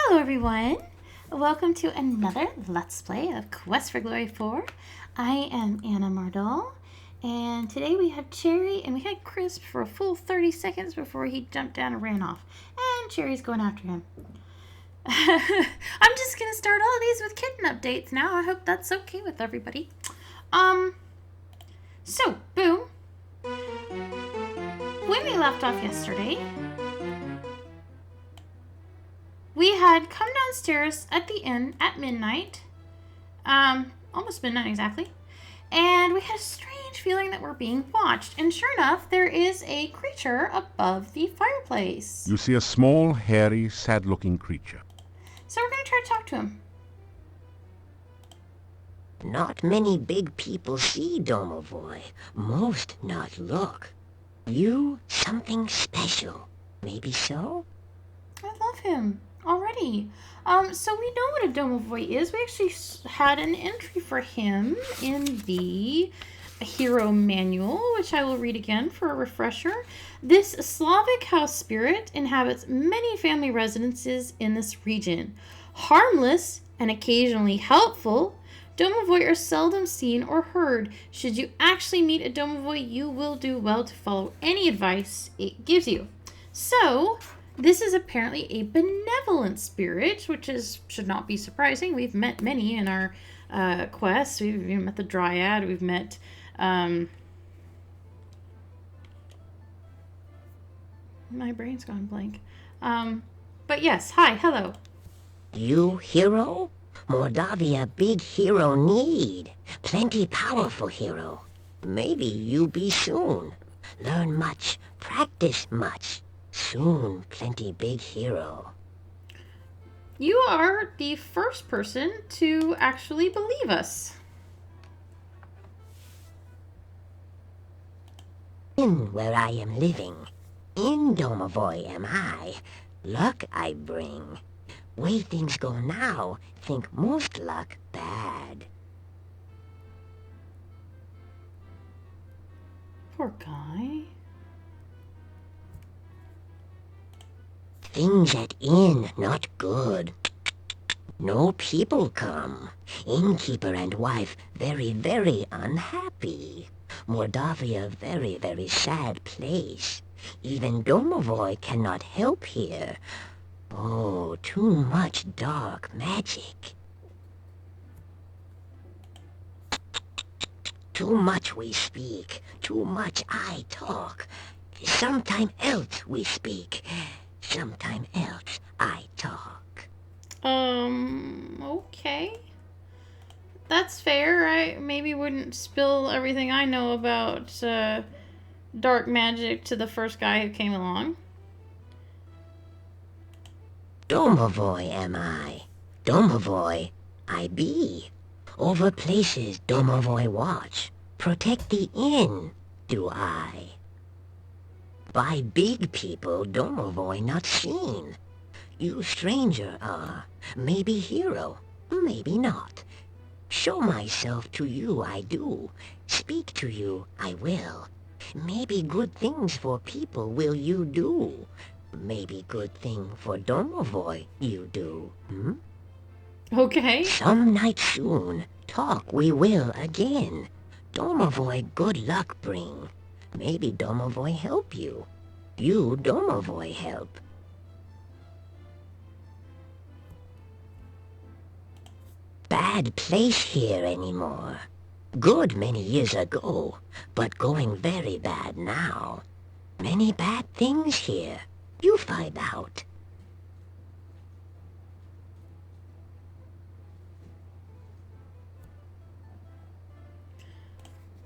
Hello everyone! Welcome to another Let's Play of Quest for Glory 4. I am Anna Mardal, and today we have Cherry, and we had Crisp for a full 30 seconds before he jumped down and ran off. And Cherry's going after him. I'm just going to start all of these with kitten updates now. I hope that's okay with everybody. So, boom. When we left off yesterday, we had come downstairs at the inn at midnight, almost midnight exactly, and we had a strange feeling that we're being watched, and sure enough, there is a creature above the fireplace. You see a small, hairy, sad-looking creature. So we're going to try to talk to him. Not many big people see Domovoi. Most not look. You something special. Maybe so? I love him already. So we know what a Domovoi is. We actually had an entry for him in the hero manual, which I will read again for a refresher. This Slavic house spirit inhabits many family residences in this region. Harmless and occasionally helpful, Domovoi are seldom seen or heard. Should you actually meet a Domovoi, you will do well to follow any advice it gives you. So, this is apparently a benevolent spirit, which should not be surprising. We've met many in our quests. We've met the Dryad. We've met... my brain's gone blank. But yes, hi, hello. You hero? Mordavia big hero need. Plenty powerful hero. Maybe you be soon. Learn much, practice much. Soon, plenty big hero. You are the first person to actually believe us. In where I am living. In Domovoi am I. Luck I bring. Way things go now, think most luck bad. Poor guy. Things at inn not good. No people come. Innkeeper and wife very, very unhappy. Mordavia very, very sad place. Even Domovoi cannot help here. Oh, too much dark magic. Too much we speak, too much I talk. Sometime else we speak, sometime else I talk. Okay. That's fair. I maybe wouldn't spill everything I know about dark magic to the first guy who came along. Domovoi am I. Domovoi I be. Over places Domovoi watch. Protect the inn, do I. By big people Domovoi not seen. You stranger are. Maybe hero, maybe not. Show myself to you I do. Speak to you I will. Maybe good things for people will you do. Maybe good thing for Domovoi you do, Okay. Some night soon, talk we will again. Domovoi good luck bring. Maybe Domovoi help you. You Domovoi help. Bad place here anymore. Good many years ago, but going very bad now. Many bad things here. You find out.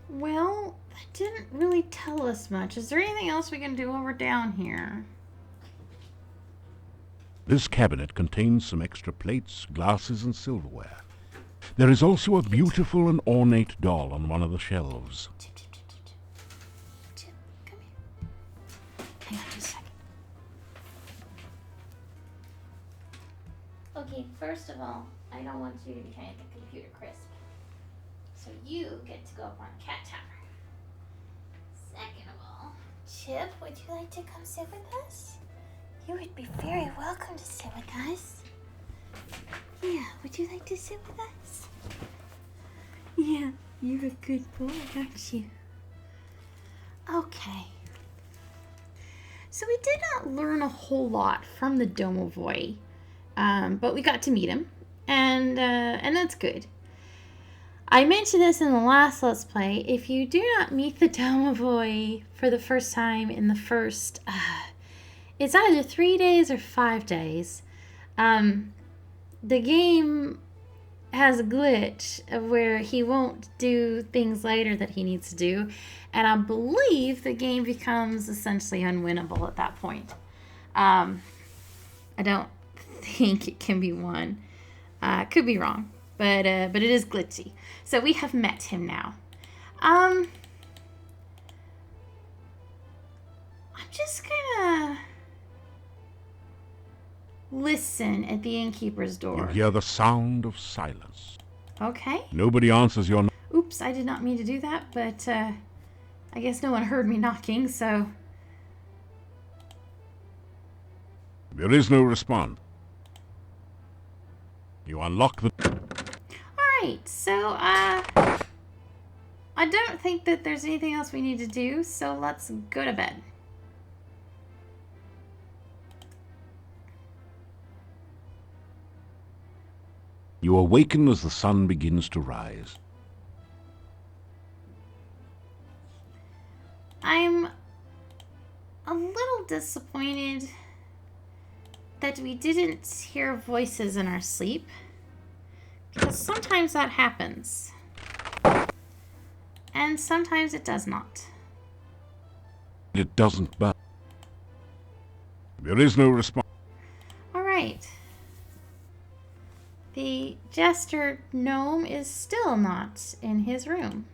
Well, that didn't really tell us much. Is there anything else we can do while we're down here? This cabinet contains some extra plates, glasses, and silverware. There is also a beautiful and ornate doll on one of the shelves. Chip, come here. Hang on just a second. Okay, first of all, I don't want you to be behind the computer, Crisp. So you get to go up on Cat Tower. Second of all, Chip, would you like to come sit with us? You would be very welcome to sit with us. would you like to sit with us? Yeah, you're a good boy, aren't you? Okay. So we did not learn a whole lot from the Domovoi, but we got to meet him, and that's good. I mentioned this in the last Let's Play. If you do not meet the Domovoi for the first time in the first, it's either 3 days or 5 days, the game has a glitch of where he won't do things later that he needs to do, and I believe the game becomes essentially unwinnable at that point. I don't think it can be won. Could be wrong, but it is glitchy. So we have met him now. I'm just gonna listen at the innkeeper's door. You hear the sound of silence. Okay. Nobody answers your... Oops, I did not mean to do that, but I guess no one heard me knocking, so... There is no response. You unlock the... Alright, so, I don't think that there's anything else we need to do, so let's go to bed. You awaken as the sun begins to rise. I'm a little disappointed that we didn't hear voices in our sleep, because sometimes that happens, and sometimes it does not. It doesn't burn. There is no response. Alright. The jester gnome is still not in his room.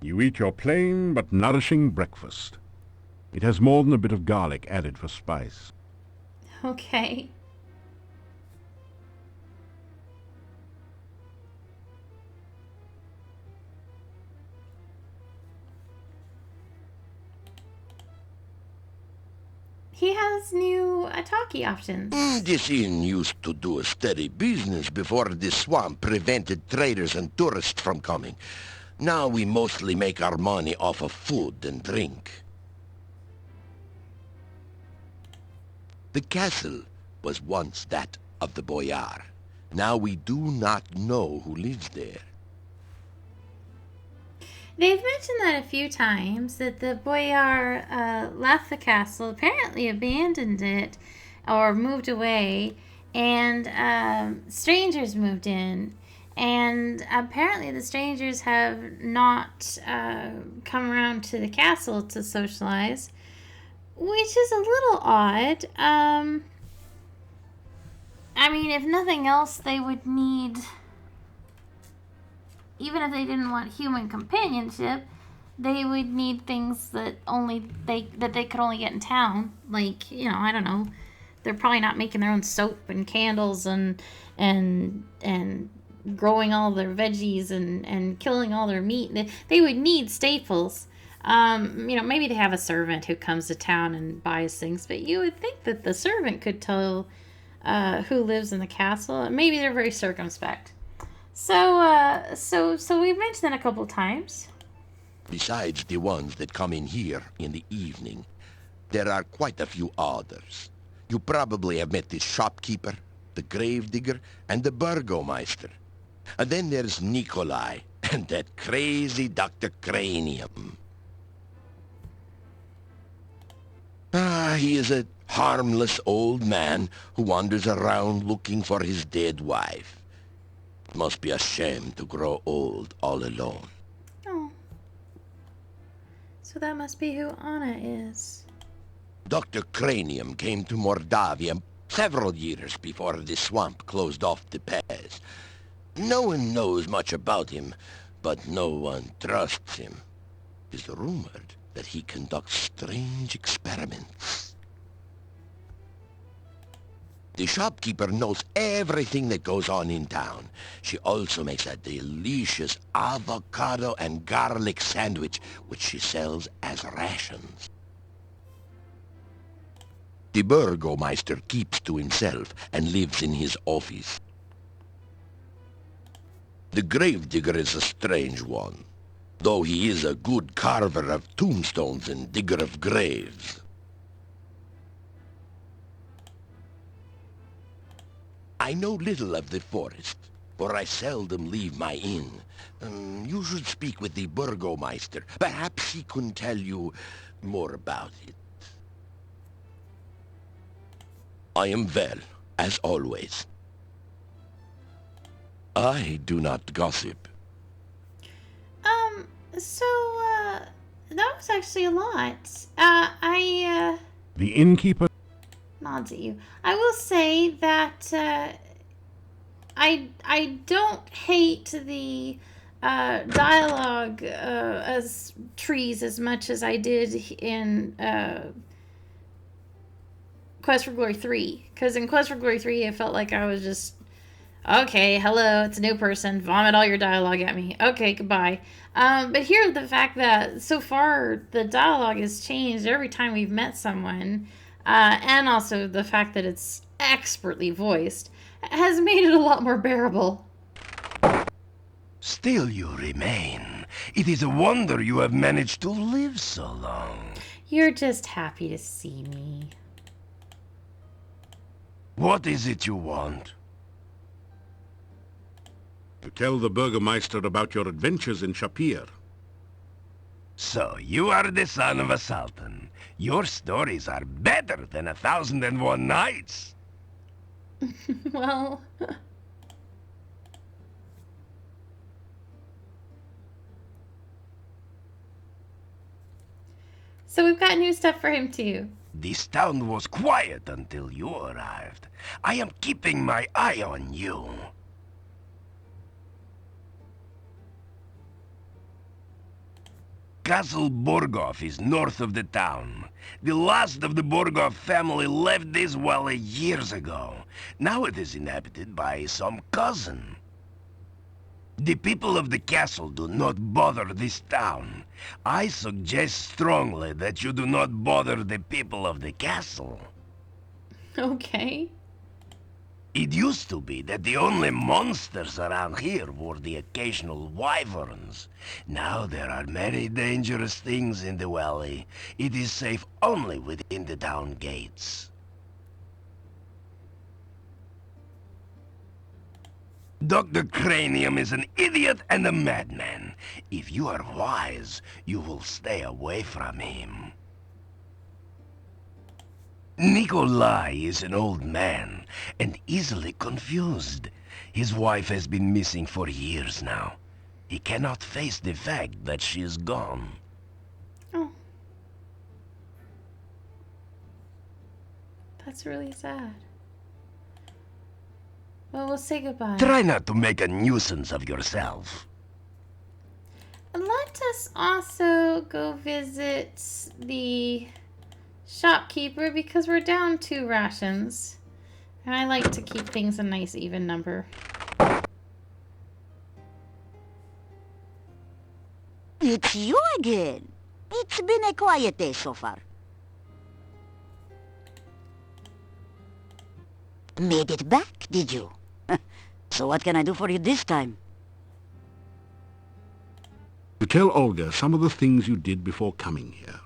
You eat your plain but nourishing breakfast. It has more than a bit of garlic added for spice. Okay. He has new talkie options. This inn used to do a steady business before this swamp prevented traders and tourists from coming. Now we mostly make our money off of food and drink. The castle was once that of the boyar. Now we do not know who lives there. They've mentioned that a few times, that the boyar left the castle, apparently abandoned it, or moved away, and strangers moved in. And apparently the strangers have not come around to the castle to socialize, which is a little odd. I mean, if nothing else, they would need... Even if they didn't want human companionship, they would need things that they could only get in town. Like, you know, I don't know. They're probably not making their own soap and candles and growing all their veggies and killing all their meat. They would need staples. You know, maybe they have a servant who comes to town and buys things, but you would think that the servant could tell who lives in the castle. Maybe they're very circumspect. So we've mentioned that a couple times. Besides the ones that come in here in the evening, there are quite a few others. You probably have met the shopkeeper, the gravedigger, and the burgomeister. And then there's Nikolai, and that crazy Dr. Cranium. He is a harmless old man who wanders around looking for his dead wife. Must be a shame to grow old all alone. Oh. So that must be who Anna is. Dr. Cranium came to Mordavia several years before the swamp closed off the pass. No one knows much about him, but no one trusts him. It is rumored that he conducts strange experiments. The shopkeeper knows everything that goes on in town. She also makes a delicious avocado and garlic sandwich, which she sells as rations. The burgomeister keeps to himself and lives in his office. The gravedigger is a strange one, though he is a good carver of tombstones and digger of graves. I know little of the forest, for I seldom leave my inn. You should speak with the burgomeister. Perhaps he can tell you more about it. I am well, as always. I do not gossip. So, that was actually a lot. The innkeeper Nods at you. I will say that, I don't hate the, dialogue, as trees as much as I did in, Quest for Glory 3. Because in Quest for Glory 3, I felt like I was just, okay, hello, it's a new person. Vomit all your dialogue at me. Okay, goodbye. But here, the fact that so far the dialogue has changed every time we've met someone, and also the fact that it's expertly voiced, has made it a lot more bearable. Still you remain. It is a wonder you have managed to live so long. You're just happy to see me. What is it you want? to tell the burgomeister about your adventures in Shapir. So, you are the son of a sultan. Your stories are better than 1001 Nights. Well... So we've got new stuff for him too. This town was quiet until you arrived. I am keeping my eye on you. Castle Borgov is north of the town. The last of the Borgov family left this valley years ago. Now it is inhabited by some cousin. The people of the castle do not bother this town. I suggest strongly that you do not bother the people of the castle. Okay. It used to be that the only monsters around here were the occasional wyverns. Now there are many dangerous things in the valley. It is safe only within the town gates. Dr. Cranium is an idiot and a madman. If you are wise, you will stay away from him. Nikolai is an old man and easily confused. His wife has been missing for years now. He cannot face the fact that she is gone. Oh. That's really sad. Well, we'll say goodbye. Try not to make a nuisance of yourself. Let us also go visit the shopkeeper because we're down 2 rations. And I like to keep things a nice even number. It's you again. It's been a quiet day so far. Made it back, did you? So what can I do for you this time? To tell Olga some of the things you did before coming here.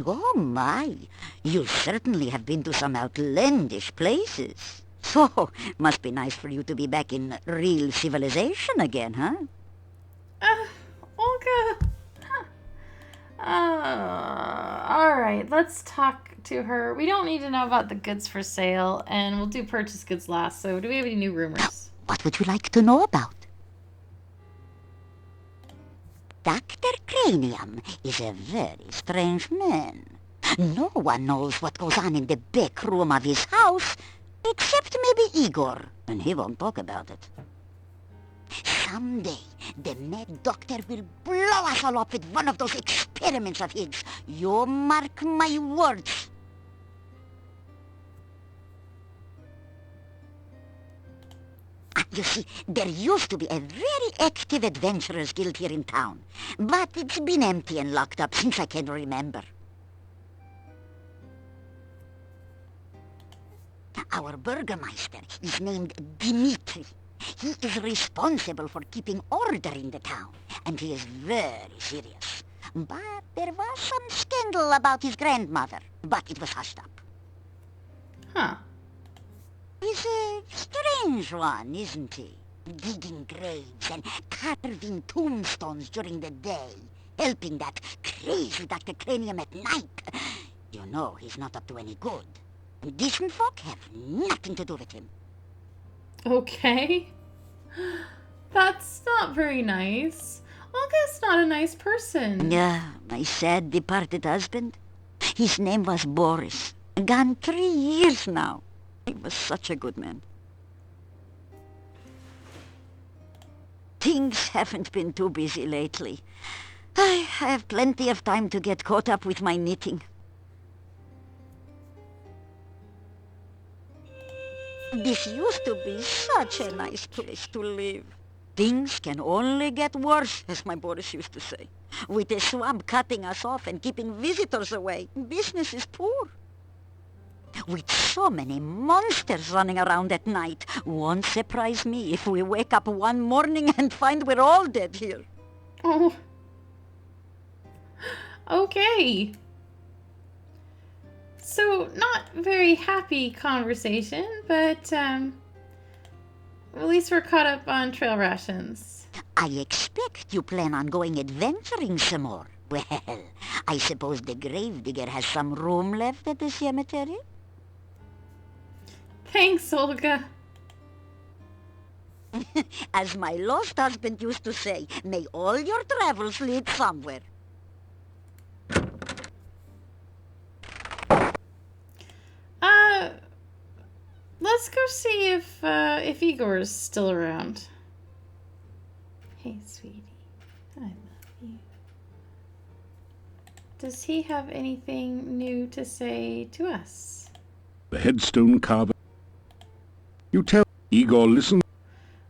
Oh my, you certainly have been to some outlandish places. So, must be nice for you to be back in real civilization again, huh? Olga! Alright, let's talk to her. We don't need to know about the goods for sale, and we'll do purchase goods last. So, do we have any new rumors? What would you like to know about? Dr. Cranium is a very strange man. No one knows what goes on in the back room of his house, except maybe Igor, and he won't talk about it. Someday, the mad doctor will blow us all up with one of those experiments of his. You mark my words. You see, there used to be a very active adventurers guild here in town, but it's been empty and locked up since I can remember. Our burgomaster is named Dimitri. He is responsible for keeping order in the town, and he is very serious. But there was some scandal about his grandmother, but it was hushed up. Huh. He's a strange one, isn't he? Digging graves and carving tombstones during the day, helping that crazy Dr. Cranium at night. You know he's not up to any good. Decent folk have nothing to do with him. Okay. That's not very nice. Olga's not a nice person. Yeah, my sad departed husband. His name was Boris. Gone 3 years now. He was such a good man. Things haven't been too busy lately. I have plenty of time to get caught up with my knitting. This used to be such a nice place to live. Things can only get worse, as my Boris used to say. With the swamp cutting us off and keeping visitors away, business is poor. With so many monsters running around at night, won't surprise me if we wake up one morning and find we're all dead here. Oh. Okay. So, not very happy conversation, but at least we're caught up on trail rations. I expect you plan on going adventuring some more. Well, I suppose the gravedigger has some room left at the cemetery? Thanks, Olga. As my lost husband used to say, may all your travels lead somewhere. Let's go see if Igor's still around. Hey, sweetie. I love you. Does he have anything new to say to us? The headstone carver. You tell Igor, listen.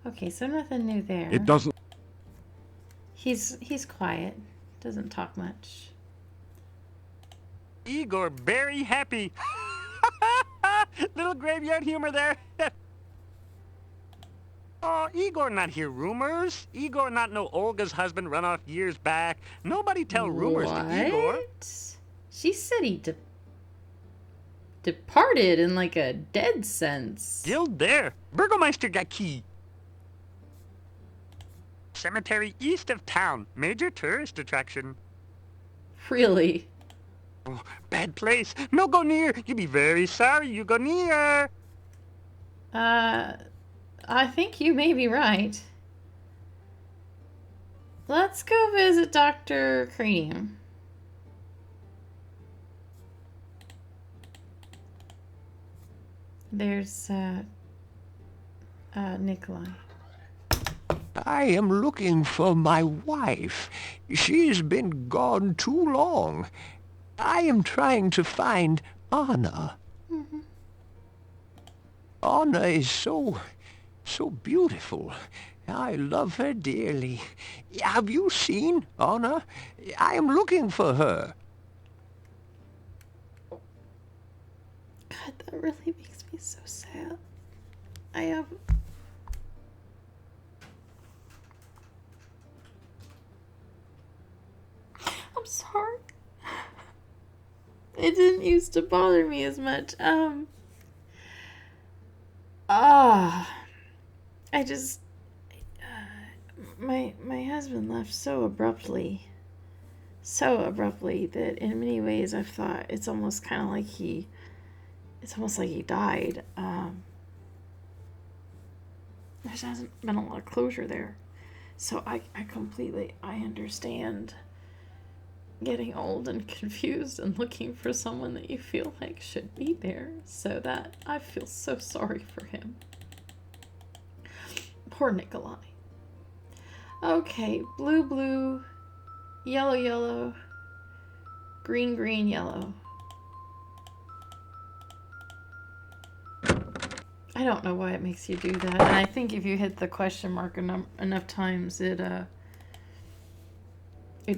Okay, so nothing new there. It doesn't. He's quiet. Doesn't talk much. Igor, very happy. Little graveyard humor there. Oh, Igor not hear rumors. Igor not know Olga's husband run off years back. Nobody tell rumors to Igor. She said he departed in like a dead sense. Still there. Burgomeister got key. Cemetery east of town. Major tourist attraction. Really? Oh, bad place. No go near. You be very sorry you go near. I think you may be right. Let's go visit Dr. Cranium. There's, Nikolai. I am looking for my wife. She's been gone too long. I am trying to find Anna. Mm-hmm. Anna is so beautiful. I love her dearly. Have you seen Anna? I am looking for her. God, that really makes me so sad. I'm sorry. It didn't used to bother me as much. I just, my husband left so abruptly that in many ways I've thought it's almost like he died. There hasn't been a lot of closure there. So I completely understand getting old and confused and looking for someone that you feel like should be there. So that I feel so sorry for him. Poor Nikolai. Okay, blue, blue, yellow, yellow, green, green, yellow. I don't know why it makes you do that. And I think if you hit the question mark enough times, it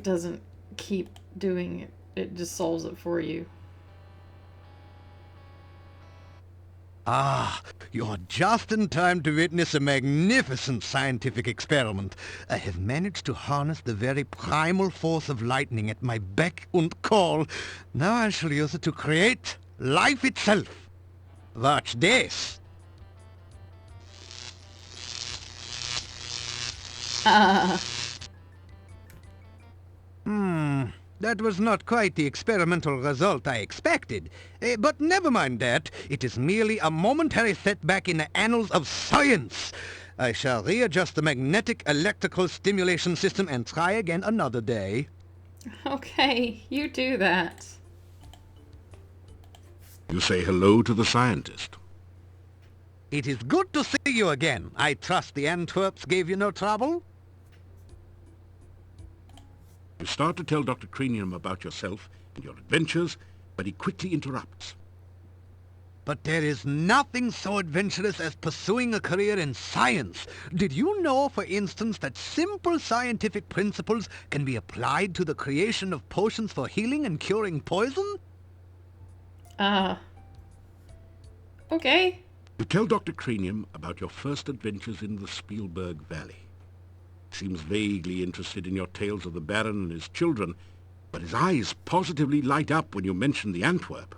doesn't keep doing it. It just solves it for you. Ah, you're just in time to witness a magnificent scientific experiment. I have managed to harness the very primal force of lightning at my beck and call. Now I shall use it to create life itself. Watch this. That was not quite the experimental result I expected. But never mind that. It is merely a momentary setback in the annals of science. I shall readjust the magnetic electrical stimulation system and try again another day. Okay, you do that. You say hello to the scientist. It is good to see you again. I trust the Antwerps gave you no trouble? You start to tell Dr. Cranium about yourself and your adventures, but he quickly interrupts. But there is nothing so adventurous as pursuing a career in science. Did you know, for instance, that simple scientific principles can be applied to the creation of potions for healing and curing poison? Okay. You tell Dr. Cranium about your first adventures in the Spielberg Valley. He seems vaguely interested in your tales of the Baron and his children, but his eyes positively light up when you mention the Antwerp.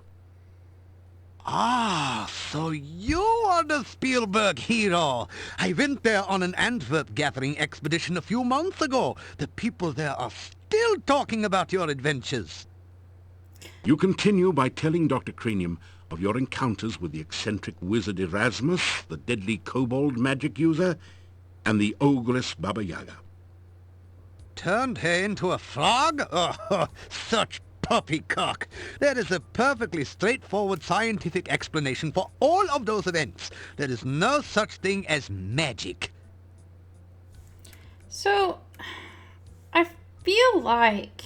Ah, so you are the Spielberg hero. I went there on an Antwerp gathering expedition a few months ago. The people there are still talking about your adventures. You continue by telling Dr. Cranium of your encounters with the eccentric wizard Erasmus, the deadly kobold magic user, and the ogress Baba Yaga. Turned her into a frog? Oh, such poppycock. There is a perfectly straightforward scientific explanation for all of those events. There is no such thing as magic. So, I feel like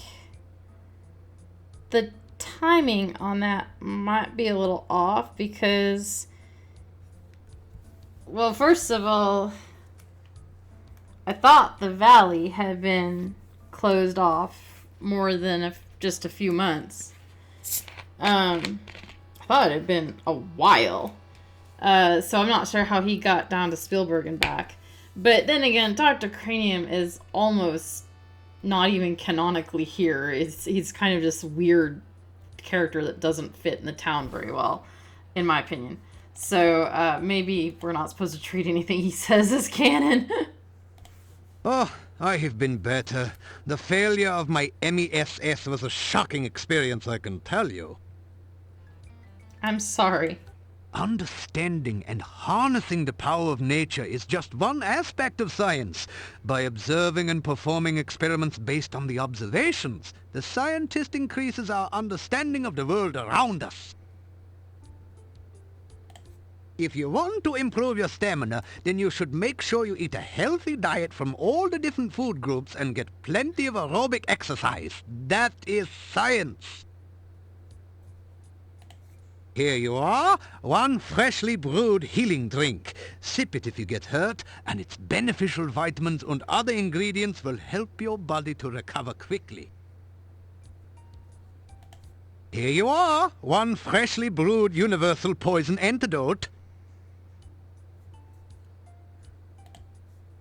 the timing on that might be a little off because, well, first of all, I thought the valley had been closed off more than just a few months. I thought it had been a while. So I'm not sure how he got down to Spielberg and back. But then again, Dr. Cranium is almost not even canonically here. He's kind of just weird character that doesn't fit in the town very well, in my opinion. So maybe we're not supposed to treat anything he says as canon. Oh, I have been better. The failure of my MESS was a shocking experience, I can tell you. I'm sorry. Understanding and harnessing the power of nature is just one aspect of science. By observing and performing experiments based on the observations, the scientist increases our understanding of the world around us. If you want to improve your stamina, then you should make sure you eat a healthy diet from all the different food groups and get plenty of aerobic exercise. That is science. Here you are, one freshly brewed healing drink. Sip it if you get hurt, and its beneficial vitamins and other ingredients will help your body to recover quickly. Here you are, one freshly brewed universal poison antidote.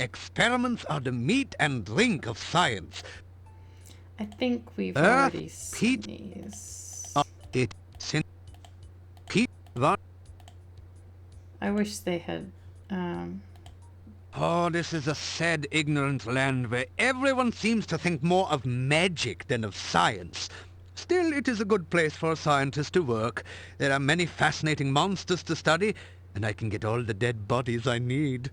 Experiments are the meat and drink of science. I think we've already seen these. I wish they had, Oh, this is a sad, ignorant land where everyone seems to think more of magic than of science. Still, it is a good place for a scientist to work. There are many fascinating monsters to study, and I can get all the dead bodies I need.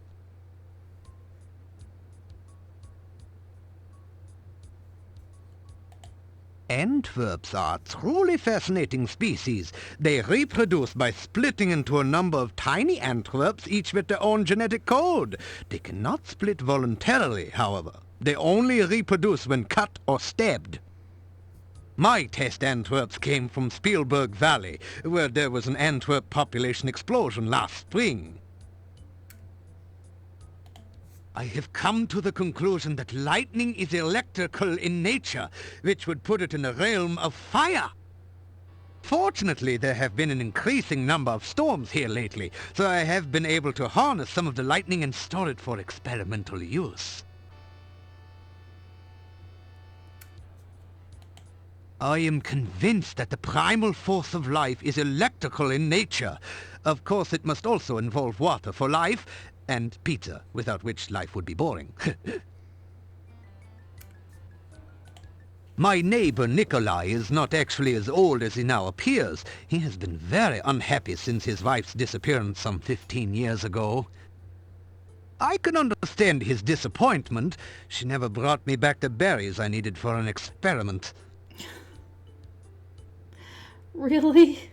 Antwerps are a truly fascinating species. They reproduce by splitting into a number of tiny Antwerps, each with their own genetic code. They cannot split voluntarily, however. They only reproduce when cut or stabbed. My test Antwerps came from Spielberg Valley, where there was an Antwerp population explosion last spring. I have come to the conclusion that lightning is electrical in nature, which would put it in the realm of fire. Fortunately, there have been an increasing number of storms here lately, so I have been able to harness some of the lightning and store it for experimental use. I am convinced that the primal force of life is electrical in nature. Of course, it must also involve water for life, and pizza, without which life would be boring. My neighbor Nikolai is not actually as old as he now appears. He has been very unhappy since his wife's disappearance some 15 years ago. I can understand his disappointment. She never brought me back the berries I needed for an experiment. Really?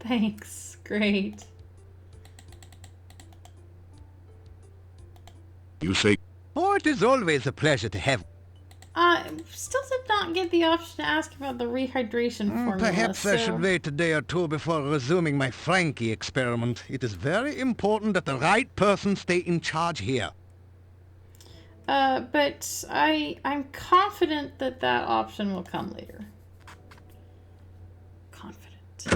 Thanks. Great. You say... Oh, it is always a pleasure to have... Still did not get the option to ask about the rehydration formula. Perhaps I should wait a day or two before resuming my Frankie experiment. It is very important that the right person stay in charge here. But I'm confident that that option will come later. Confident.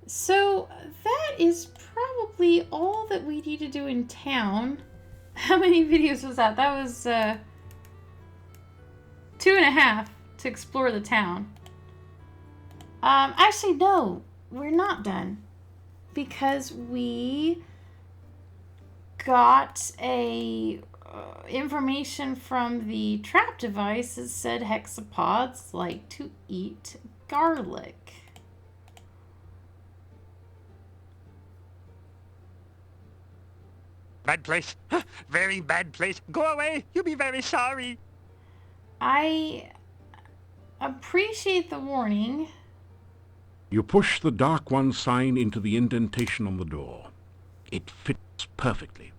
So that is probably all that we need to do in town. How many videos was that? That was 2.5 to explore the town. Actually, no, we're not done, because we got a information from the trap device that said hexapods like to eat garlic. Bad place. Very bad place. Go away. You'll be very sorry. I appreciate the warning. You push the Dark One sign into the indentation on the door. It fits perfectly.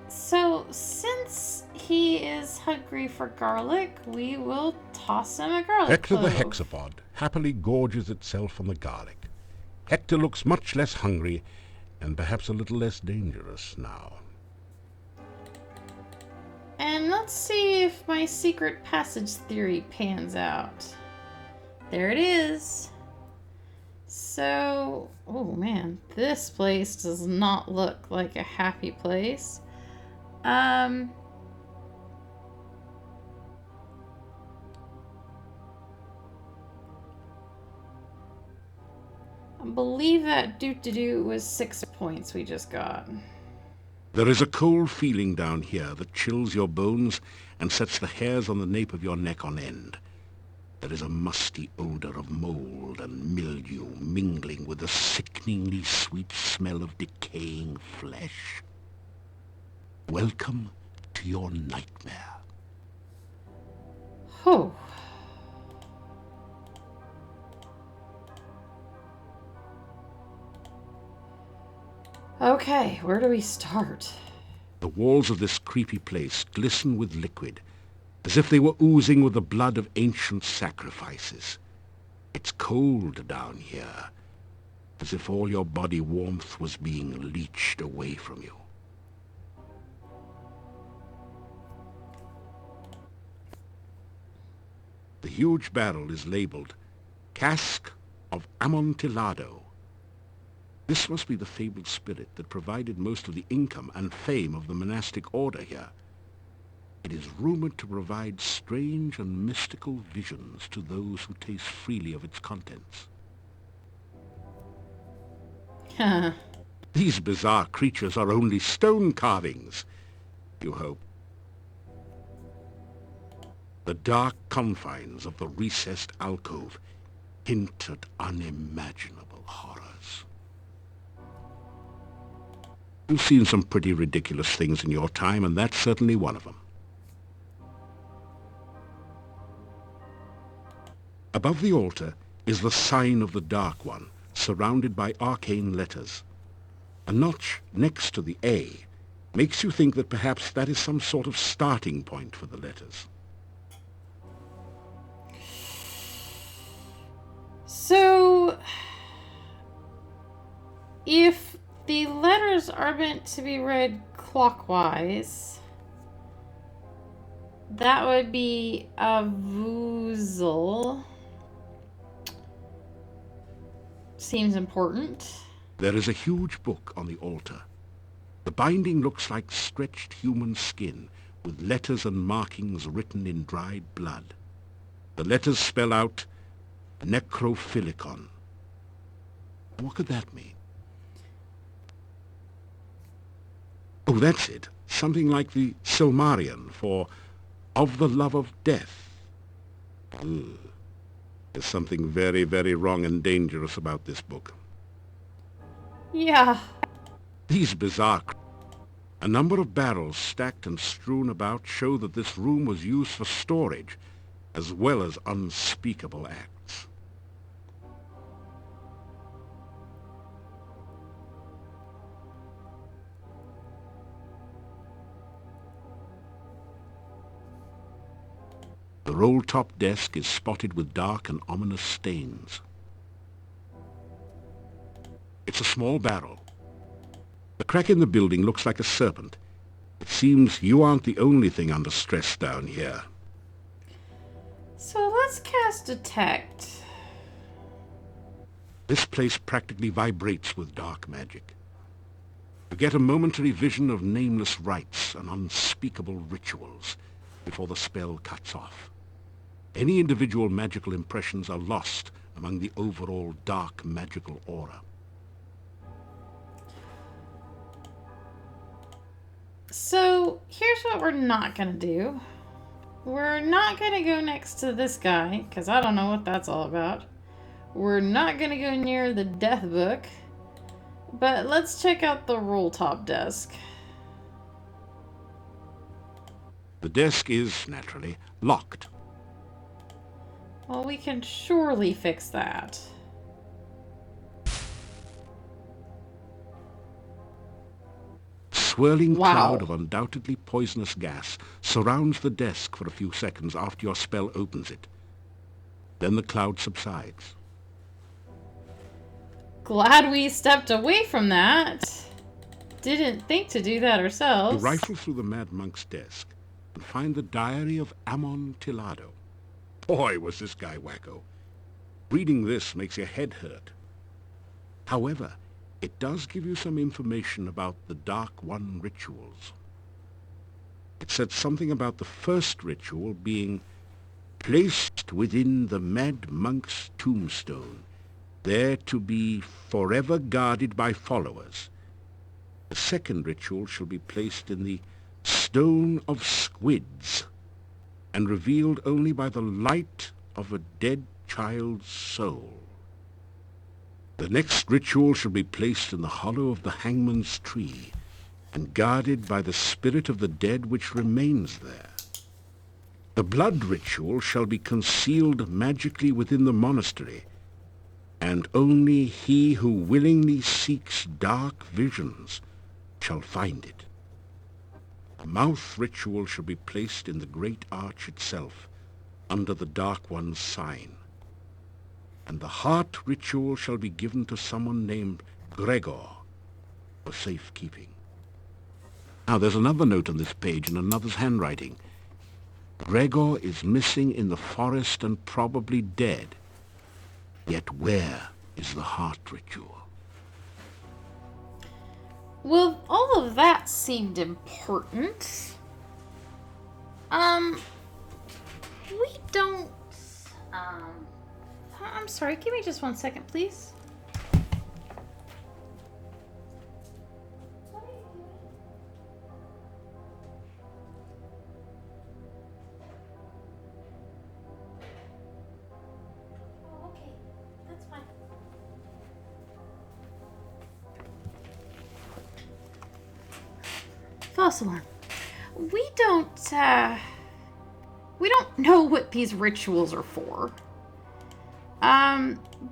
So, since he is hungry for garlic, we will toss him a garlic Hector the clove. hexapod happily gorges itself on the garlic. Hector looks much less hungry and perhaps a little less dangerous now. And let's see if my secret passage theory pans out. There it is. So, oh man, this place does not look like a happy place. I believe that doo-doo-doo was 6 points we just got. There is a cold feeling down here that chills your bones and sets the hairs on the nape of your neck on end. There is a musty odor of mold and mildew mingling with the sickeningly sweet smell of decaying flesh. Welcome to your nightmare. Oh. Okay, where do we start? The walls of this creepy place glisten with liquid, as if they were oozing with the blood of ancient sacrifices. It's cold down here, as if all your body warmth was being leached away from you. The huge barrel is labeled Cask of Amontillado. This must be the fabled spirit that provided most of the income and fame of the monastic order here. It is rumored to provide strange and mystical visions to those who taste freely of its contents. These bizarre creatures are only stone carvings, you hope. The dark confines of the recessed alcove hint at unimaginable horrors. You've seen some pretty ridiculous things in your time, and that's certainly one of them. Above the altar is the sign of the Dark One, surrounded by arcane letters. A notch next to the A makes you think that perhaps that is some sort of starting point for the letters. So, if the letters are meant to be read clockwise, that would be a vuzel. Seems important. There is a huge book on the altar. The binding looks like stretched human skin, with letters and markings written in dried blood. The letters spell out necrophilicon. What could that mean? Oh, that's it. Something like the Silmarillion for of the love of death. Ugh. There's something very, very wrong and dangerous about this book. Yeah. These bizarre... A number of barrels stacked and strewn about show that this room was used for storage, as well as unspeakable acts. The roll-top desk is spotted with dark and ominous stains. It's a small barrel. The crack in the building looks like a serpent. It seems you aren't the only thing under stress down here. So let's cast Detect. This place practically vibrates with dark magic. You get a momentary vision of nameless rites and unspeakable rituals before the spell cuts off. Any individual magical impressions are lost among the overall dark magical aura. So here's what we're not going to do. We're not going to go next to this guy, because I don't know what that's all about. We're not going to go near the death book. But let's check out the roll-top desk. The desk is, naturally, locked. Well, we can surely fix that. Swirling Wow. cloud of undoubtedly poisonous gas surrounds the desk for a few seconds after your spell opens it. Then the cloud subsides. Glad we stepped away from that. Didn't think to do that ourselves. You rifle through the Mad Monk's desk and find the diary of Amontillado. Boy, was this guy wacko. Reading this makes your head hurt. However, it does give you some information about the Dark One rituals. It said something about the first ritual being placed within the Mad Monk's tombstone, there to be forever guarded by followers. The second ritual shall be placed in the Stone of Squids, and revealed only by the light of a dead child's soul. The next ritual shall be placed in the hollow of the hangman's tree, and guarded by the spirit of the dead which remains there. The blood ritual shall be concealed magically within the monastery, and only he who willingly seeks dark visions shall find it. The mouth ritual shall be placed in the great arch itself, under the Dark One's sign. And the heart ritual shall be given to someone named Gregor for safekeeping. Now, there's another note on this page in another's handwriting. Gregor is missing in the forest and probably dead. Yet where is the heart ritual? Well, all of that seemed important. We don't... I'm sorry, give me just 1 second, please. Oh, okay. That's fine. False alarm. We don't know what these rituals are for.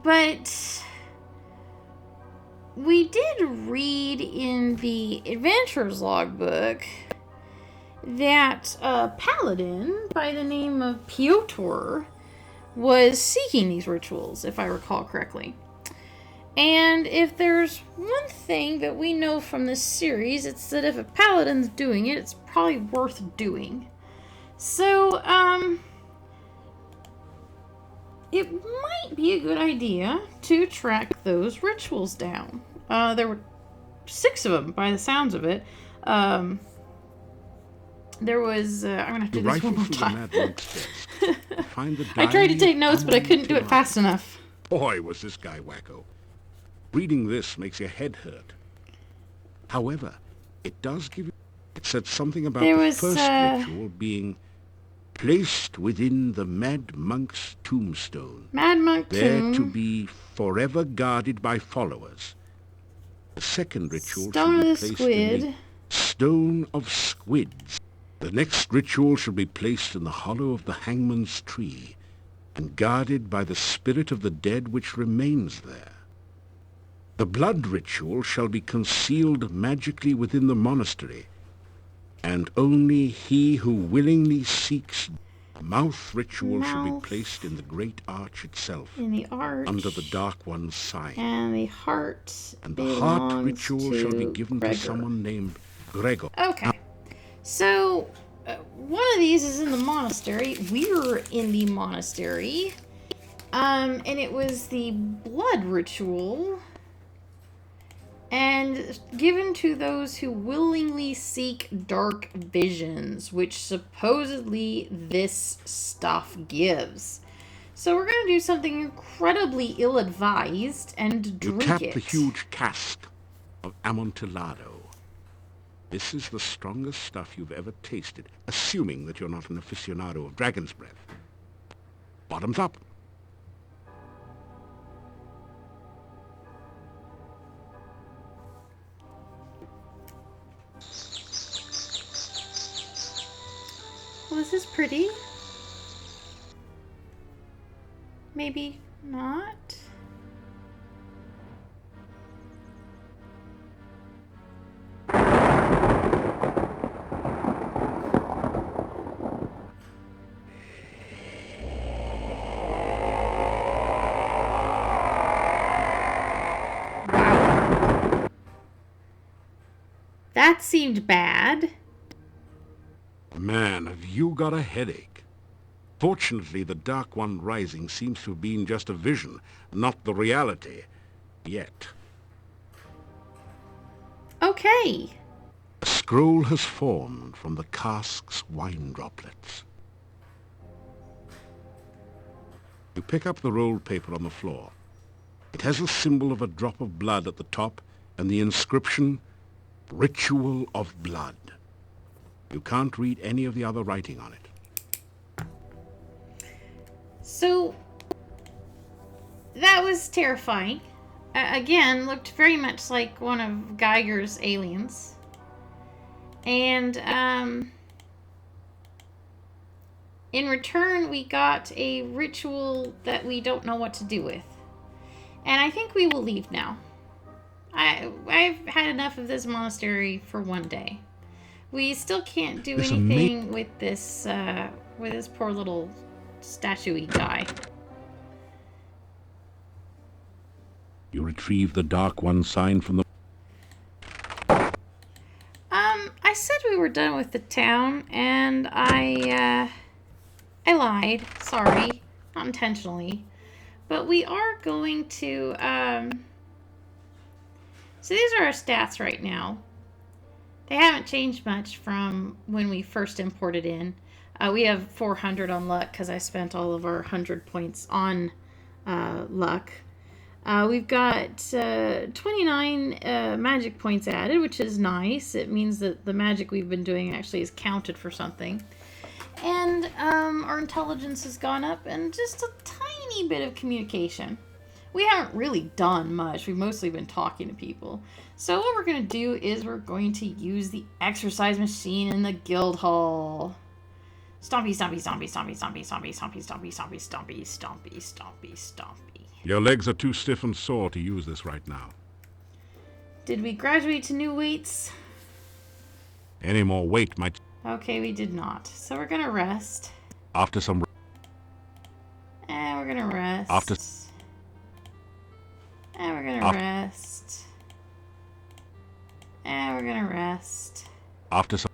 But we did read in the Adventurer's Logbook that a paladin by the name of Piotr was seeking these rituals, if I recall correctly. And if there's one thing that we know from this series, it's that if a paladin's doing it, it's probably worth doing. So, it might be a good idea to track those rituals down. There were 6 of them by the sounds of it. There was, I'm gonna have to do this one more time. I tried to take notes, but I couldn't do it fast enough. Boy, was this guy wacko. Reading this makes your head hurt. However, it does give you... It said something about the first ritual being placed within the Mad Monk's tombstone. Mad Monk there tomb. to be forever guarded by followers. The second ritual Stone should be of the placed Squid. in the Stone of Squids. The next ritual should be placed in the hollow of the Hangman's Tree and guarded by the spirit of the dead which remains there. The blood ritual shall be concealed magically within the monastery, and only he who willingly seeks mouth ritual shall be placed in the great arch itself, in the arch, under the Dark One's sign. And the heart And the heart ritual shall be given to someone named Gregor. Okay. So, one of these is in the monastery. We're in the monastery. And it was the blood ritual. And given to those who willingly seek dark visions, which supposedly this stuff gives. So we're going to do something incredibly ill-advised and drink You tap it. the huge cask of Amontillado. This is the strongest stuff you've ever tasted, assuming that you're not an aficionado of dragon's breath. Bottoms up. Well, this is pretty. Maybe not. Wow. That seemed bad. Man, have you got a headache? Fortunately, the Dark One rising seems to have been just a vision, not the reality. Yet. Okay. A scroll has formed from the cask's wine droplets. You pick up the rolled paper on the floor. It has a symbol of a drop of blood at the top and the inscription, Ritual of Blood. You can't read any of the other writing on it. So, that was terrifying. Again, looked very much like one of Geiger's aliens. And, in return, we got a ritual that we don't know what to do with. And I think we will leave now. I've had enough of this monastery for one day. We still can't do anything with this poor little statue-y guy. You retrieve the Dark One sign from the... I said we were done with the town, and I lied. Sorry. Not intentionally. But we are going to, So these are our stats right now. They haven't changed much from when we first imported in. We have 400 on luck because I spent all of our 100 points on luck. We've got 29 magic points added, which is nice. It means that the magic we've been doing actually is counted for something. And our intelligence has gone up, and just a tiny bit of communication. We haven't really done much. We've mostly been talking to people. So what we're going to do is we're going to use the exercise machine in the guild hall. Stompy, stompy, stompy, stompy, stompy, stompy, stompy, stompy, stompy, stompy, stompy, stompy, stompy. Your legs are too stiff and sore to use this right now. Did we graduate to new weights? Any more weight might... Okay, we did not. So we're going to rest. After some... And we're going to rest. After... And we're gonna rest. And we're gonna rest. After some...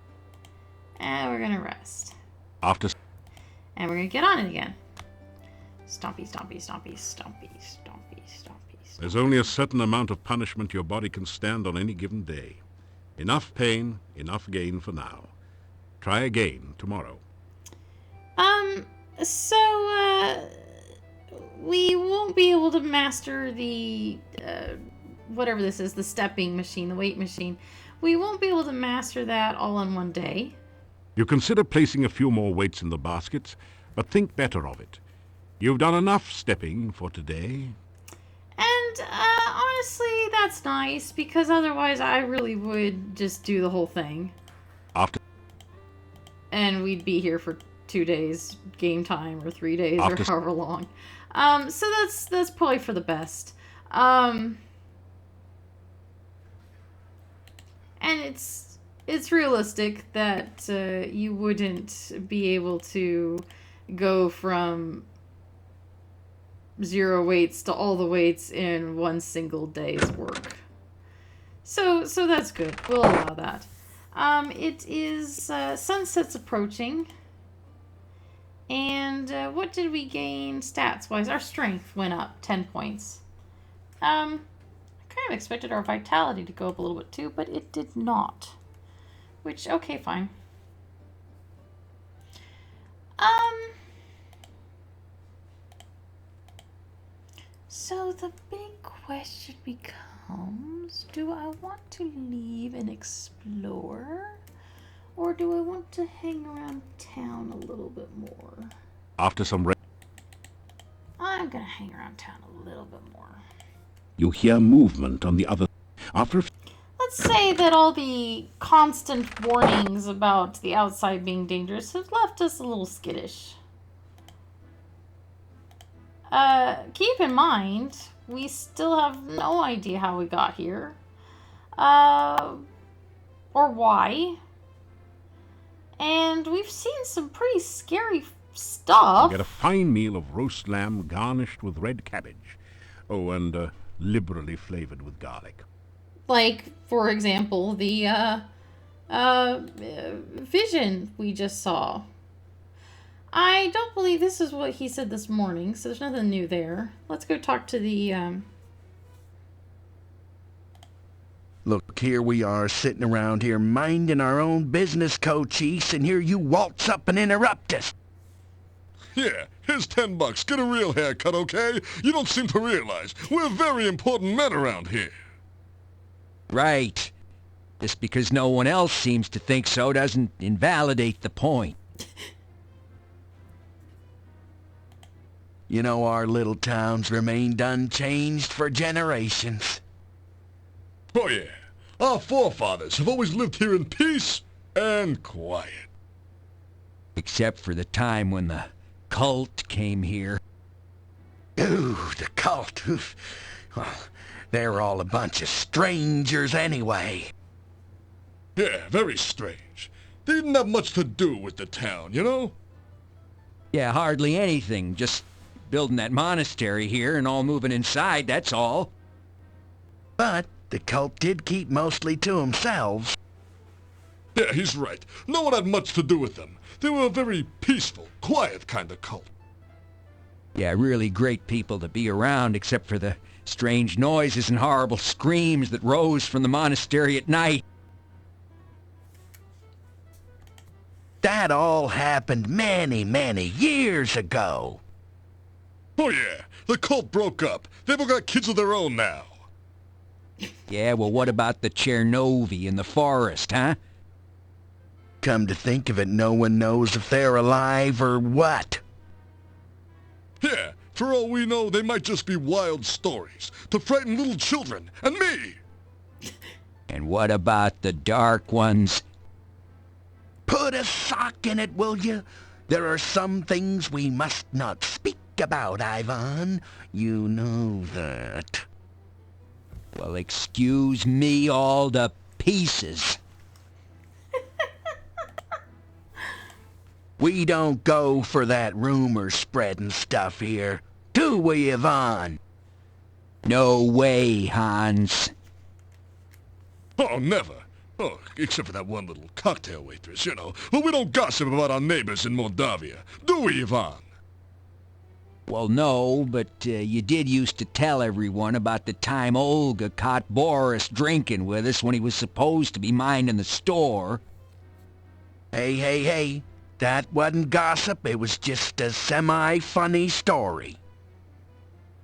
And we're gonna rest. After... And we're gonna get on it again. Stompy, stompy, stompy, stompy, stompy, stompy. There's only a certain amount of punishment your body can stand on any given day. Enough pain, enough gain for now. Try again tomorrow. So, we won't be able to master the, whatever this is, the stepping machine, the weight machine. We won't be able to master that all in one day. You consider placing a few more weights in the baskets, but think better of it. You've done enough stepping for today. And, honestly, that's nice, because otherwise I really would just do the whole thing. And we'd be here for 2 days game time, or 3 days, or however long. So that's probably for the best. And it's realistic that you wouldn't be able to go from 0 weights to all the weights in one single day's work. So that's good. We'll allow that. It is sunset's approaching. And what did we gain stats-wise? Our strength went up 10 points. I kind of expected our vitality to go up a little bit too, but it did not. Which, okay, fine. So the big question becomes, do I want to leave and explore? Or do I want to hang around town a little bit more? After some I'm gonna hang around town a little bit more. You hear movement on the other... Let's say that all the constant warnings about the outside being dangerous have left us a little skittish. Keep in mind, we still have no idea how we got here. Or why. And we've seen some pretty scary stuff. You get a fine meal of roast lamb garnished with red cabbage. Oh, and liberally flavored with garlic. Like, for example, the vision we just saw. I don't believe this is what he said this morning, so there's nothing new there. Let's go talk to the... Look, here we are sitting around here minding our own business, Cochise, and here you waltz up and interrupt us. Yeah, here's $10. Get a real haircut, okay? You don't seem to realize we're very important men around here. Right. Just because no one else seems to think so doesn't invalidate the point. You know, our little town's remained unchanged for generations. Oh yeah, our forefathers have always lived here in peace and quiet. Except for the time when the cult came here. Ooh, the cult. Well, they're all a bunch of strangers anyway. Yeah, very strange. They didn't have much to do with the town, you know? Yeah, hardly anything. Just building that monastery here and all moving inside, that's all. But the cult did keep mostly to themselves. Yeah, he's right. No one had much to do with them. They were a very peaceful, quiet kind of cult. Yeah, really great people to be around, except for the strange noises and horrible screams that rose from the monastery at night. That all happened many, many years ago. Oh yeah, the cult broke up. They've all got kids of their own now. Yeah, well, what about the Chernovi in the forest, huh? Come to think of it, no one knows if they're alive or what. Yeah, for all we know, they might just be wild stories to frighten little children and me. And what about the Dark Ones? Put a sock in it, will you? There are some things we must not speak about, Ivan. You know that. Well, excuse me all to pieces. We don't go for that rumor-spreading stuff here, do we, Ivan? No way, Hans. Oh, never. Oh, except for that one little cocktail waitress, you know. But we don't gossip about our neighbors in Moldavia, do we, Ivan? Well, no, but you did used to tell everyone about the time Olga caught Boris drinking with us when he was supposed to be minding the store. Hey. That wasn't gossip. It was just a semi-funny story.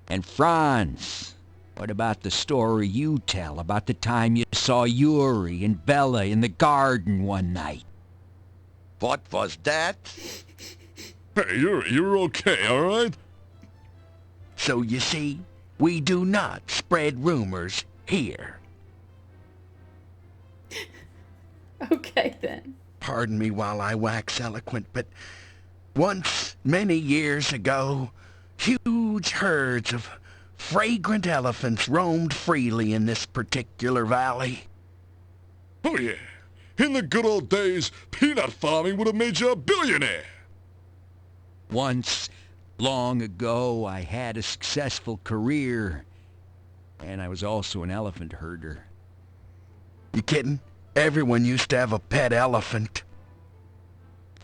And Franz, what about the story you tell about the time you saw Yuri and Bella in the garden one night? What was that? Hey, you're okay, all right? So you see, we do not spread rumors here. Okay, then. Pardon me while I wax eloquent, but once, many years ago, huge herds of fragrant elephants roamed freely in this particular valley. Oh, yeah. In the good old days, peanut farming would have made you a billionaire. Once, long ago, I had a successful career, and I was also an elephant herder. You kidding? Everyone used to have a pet elephant.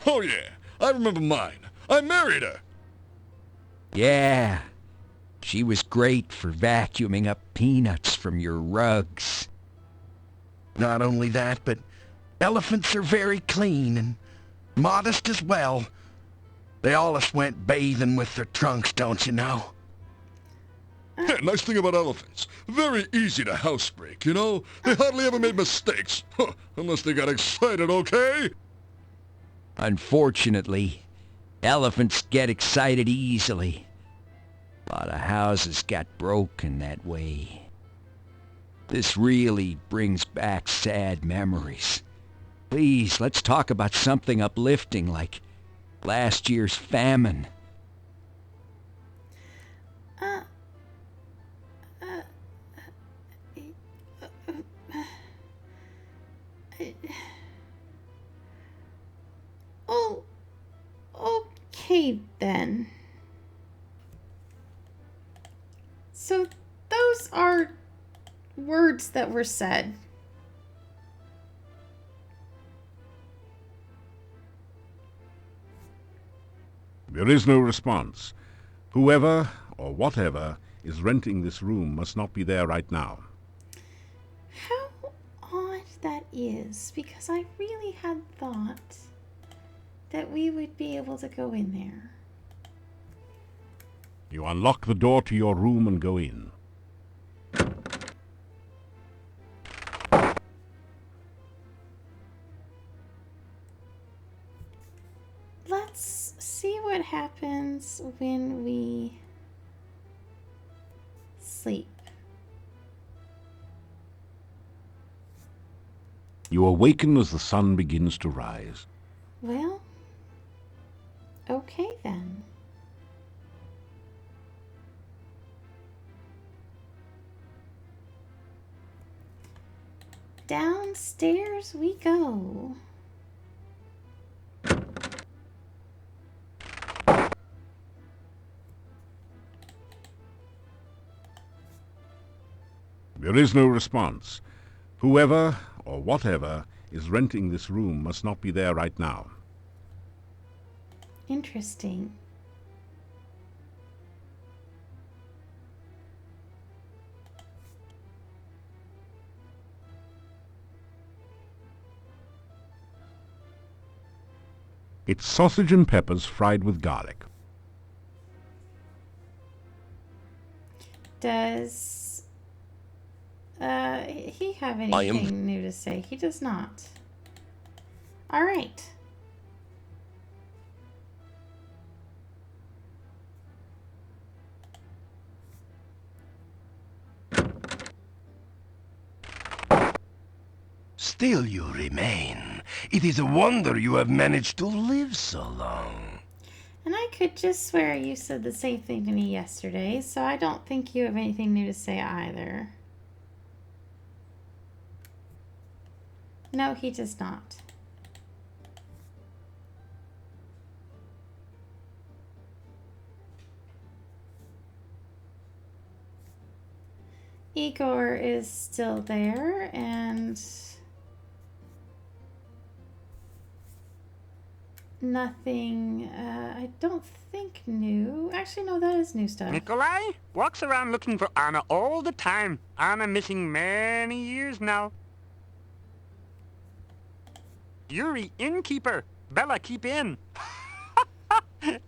Oh, yeah. I remember mine. I married her. Yeah, she was great for vacuuming up peanuts from your rugs. Not only that, but elephants are very clean and modest as well. They allus went bathing with their trunks, don't you know? Yeah, nice thing about elephants. Very easy to housebreak, you know? They hardly ever made mistakes. Huh, unless they got excited, okay? Unfortunately, elephants get excited easily. A lot of houses got broken that way. This really brings back sad memories. Please, let's talk about something uplifting like last year's famine. Oh, okay then. So those are words that were said. There is no response. Whoever or whatever is renting this room must not be there right now. How odd that is, because I really had thought that we would be able to go in there. You unlock the door to your room and go in. Let's see what happens when we sleep. You awaken as the sun begins to rise. Well, okay then. Downstairs we go. There is no response. Whoever or whatever is renting this room must not be there right now. Interesting. It's sausage and peppers fried with garlic. Does he have anything new to say? He does not. All right. Still you remain. It is a wonder you have managed to live so long. And I could just swear you said the same thing to me yesterday, so I don't think you have anything new to say either. No, he does not. Igor is still there, and nothing, I don't think new. Actually, no, that is new stuff. Nikolai walks around looking for Anna all the time. Anna missing many years now. Yuri, innkeeper. Bella, keep in.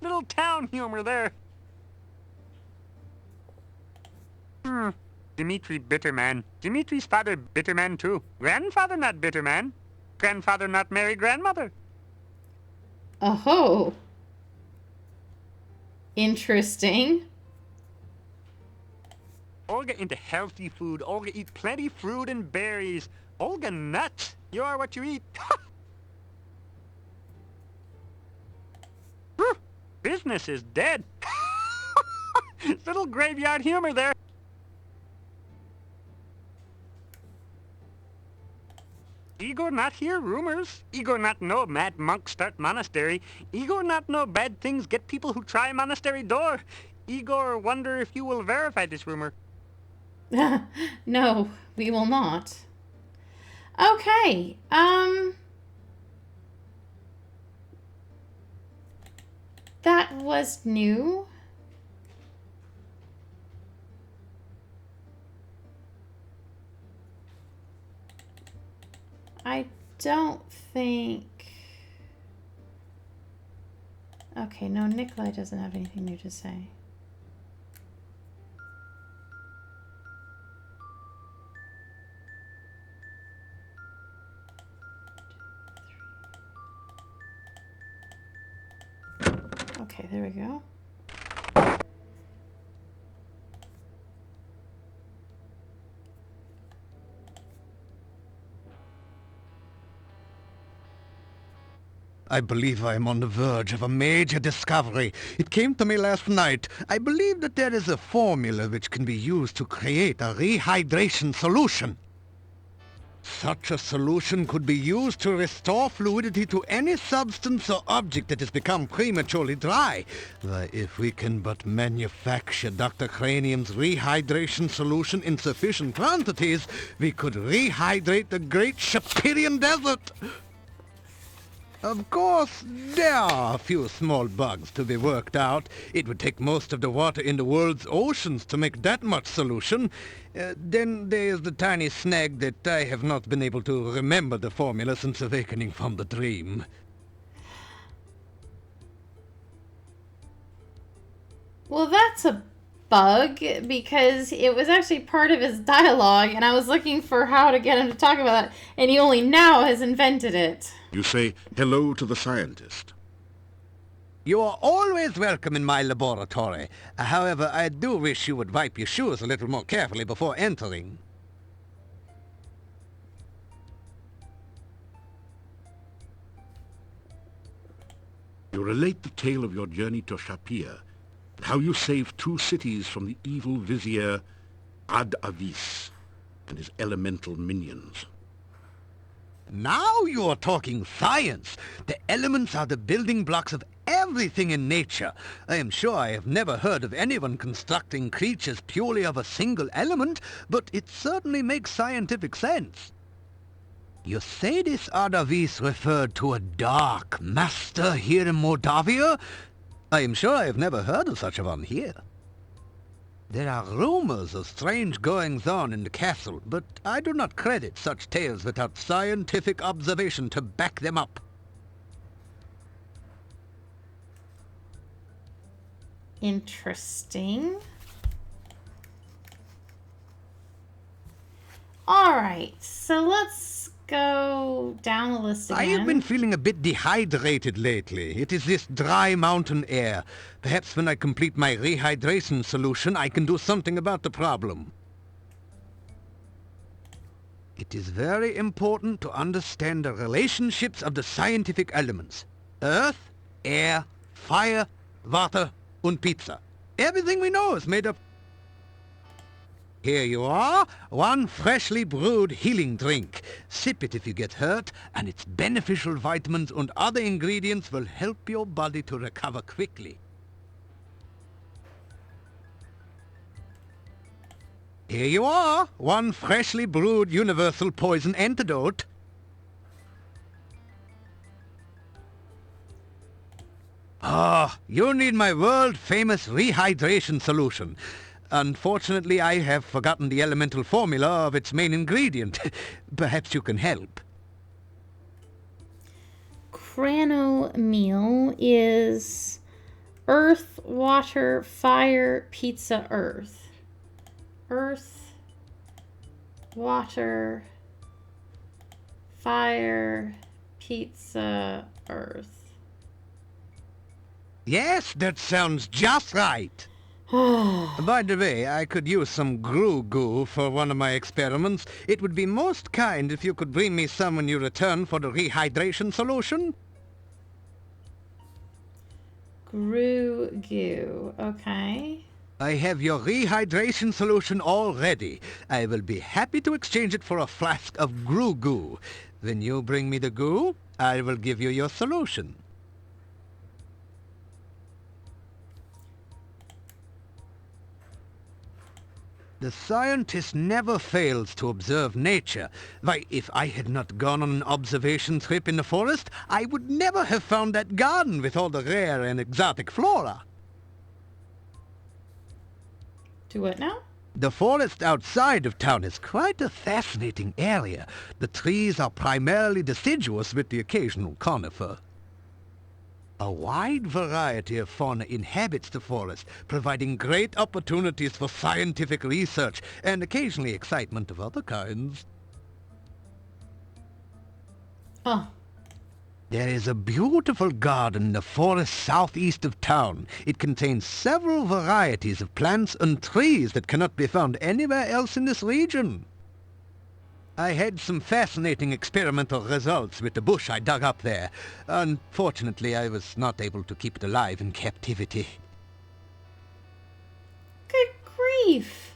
Little town humor there. Dmitri Bitterman. Dmitri's father Bitterman too. Grandfather not Bitterman. Grandfather not marry grandmother. Oh. Interesting. Olga into healthy food. Olga eat plenty fruit and berries. Olga nuts. You are what you eat. Business is dead. Little graveyard humor there. Igor not hear rumors. Igor not know mad monks start monastery. Igor not know bad things get people who try monastery door. Igor wonder if you will verify this rumor. No, we will not. Okay, that was new. I don't think... Okay, no, Nikolai doesn't have anything new to say. Okay, there we go. I believe I am on the verge of a major discovery. It came to me last night. I believe that there is a formula which can be used to create a rehydration solution. Such a solution could be used to restore fluidity to any substance or object that has become prematurely dry. Why, if we can but manufacture Dr. Cranium's rehydration solution in sufficient quantities, we could rehydrate the great Shapirian desert. Of course, there are a few small bugs to be worked out. It would take most of the water in the world's oceans to make that much solution. Then there's the tiny snag that I have not been able to remember the formula since awakening from the dream. Well, that's a bug, because it was actually part of his dialogue, and I was looking for how to get him to talk about that, and he only now has invented it. You say hello to the scientist. You are always welcome in my laboratory. However, I do wish you would wipe your shoes a little more carefully before entering. You relate the tale of your journey to Shapir, and how you saved 2 cities from the evil vizier Ad-Avis and his elemental minions. Now you are talking science. The elements are the building blocks of everything in nature. I am sure I have never heard of anyone constructing creatures purely of a single element, but it certainly makes scientific sense. You say this Adavis referred to a dark master here in Moldavia? I am sure I have never heard of such a one here. There are rumors of strange goings-on in the castle, but I do not credit such tales without scientific observation to back them up. Interesting. Alright, so let's go down the list again. I have been feeling a bit dehydrated lately. It is this dry mountain air. Perhaps when I complete my rehydration solution, I can do something about the problem. It is very important to understand the relationships of the scientific elements. Earth, air, fire, water, and pizza. Everything we know is made up. Here you are, one freshly brewed healing drink. Sip it if you get hurt, and its beneficial vitamins and other ingredients will help your body to recover quickly. Here you are, one freshly brewed universal poison antidote. Ah, you need my world-famous rehydration solution. Unfortunately, I have forgotten the elemental formula of its main ingredient. Perhaps you can help. Cranium is earth, water, fire, pizza, earth. Earth, water, fire, pizza, earth. Yes, that sounds just right. By the way, I could use some goo for one of my experiments. It would be most kind if you could bring me some when you return for the rehydration solution. Goo. Okay. I have your rehydration solution all ready. I will be happy to exchange it for a flask of goo. When you bring me the goo, I will give you your solution. The scientist never fails to observe nature. Why, if I had not gone on an observation trip in the forest, I would never have found that garden with all the rare and exotic flora. Do what now? The forest outside of town is quite a fascinating area. The trees are primarily deciduous with the occasional conifer. A wide variety of fauna inhabits the forest, providing great opportunities for scientific research and occasionally excitement of other kinds. Oh. There is a beautiful garden in the forest southeast of town. It contains several varieties of plants and trees that cannot be found anywhere else in this region. I had some fascinating experimental results with the bush I dug up there. Unfortunately, I was not able to keep it alive in captivity. Good grief.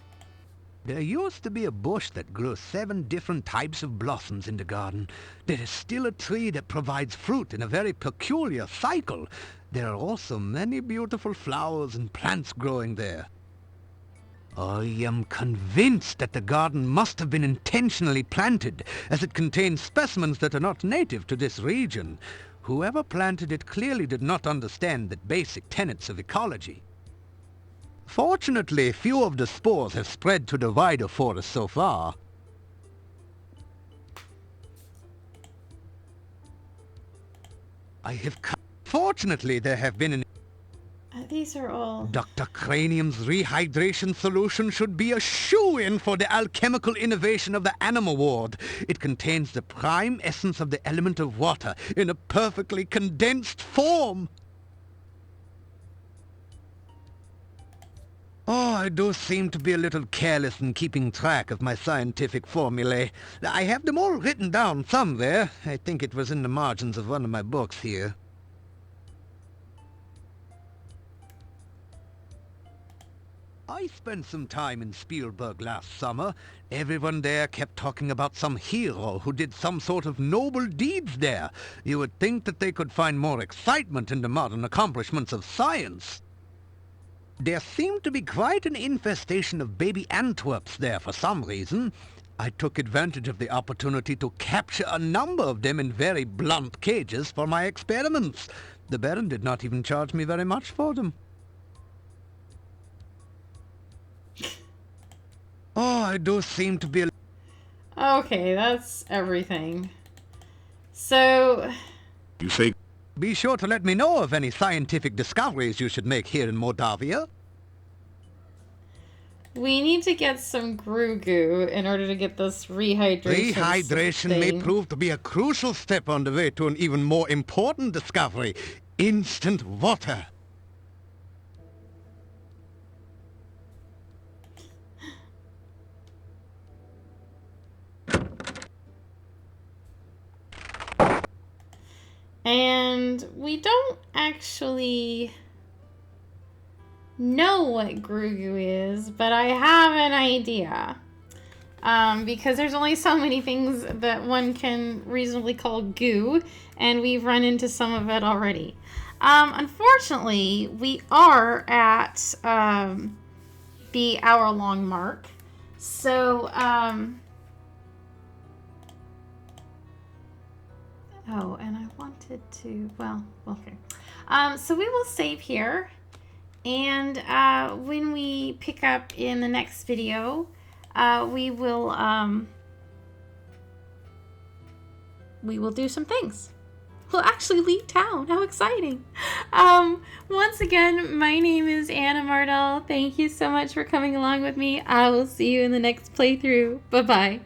There used to be a bush that grew 7 different types of blossoms in the garden. There is still a tree that provides fruit in a very peculiar cycle. There are also many beautiful flowers and plants growing there. I am convinced that the garden must have been intentionally planted, as it contains specimens that are not native to this region. Whoever planted it clearly did not understand the basic tenets of ecology. Fortunately, few of the spores have spread to the wider forest so far. Fortunately, there have been These are all... Dr. Cranium's rehydration solution should be a shoo-in for the alchemical innovation of the animal ward. It contains the prime essence of the element of water in a perfectly condensed form. Oh, I do seem to be a little careless in keeping track of my scientific formulae. I have them all written down somewhere. I think it was in the margins of one of my books here. I spent some time in Spielberg last summer. Everyone there kept talking about some hero who did some sort of noble deeds there. You would think that they could find more excitement in the modern accomplishments of science. There seemed to be quite an infestation of baby Antwerps there for some reason. I took advantage of the opportunity to capture a number of them in very blunt cages for my experiments. The Baron did not even charge me very much for them. Oh, I do seem to be... Okay, that's everything. So... You say... Be sure to let me know of any scientific discoveries you should make here in Moldavia. we need to get some goo in order to get this rehydration Rehydration thing. may prove to be a crucial step on the way to an even more important discovery. Instant water. And we don't actually know what goo is, but I have an idea. Because there's only so many things that one can reasonably call goo, and we've run into some of it already. Unfortunately, we are at the hour-long mark. So, oh, and I wanted to, well, okay. So we will save here. And when we pick up in the next video, we will do some things. We'll actually leave town. How exciting. Once again, my name is Anna Mardell. Thank you so much for coming along with me. I will see you in the next playthrough. Bye-bye.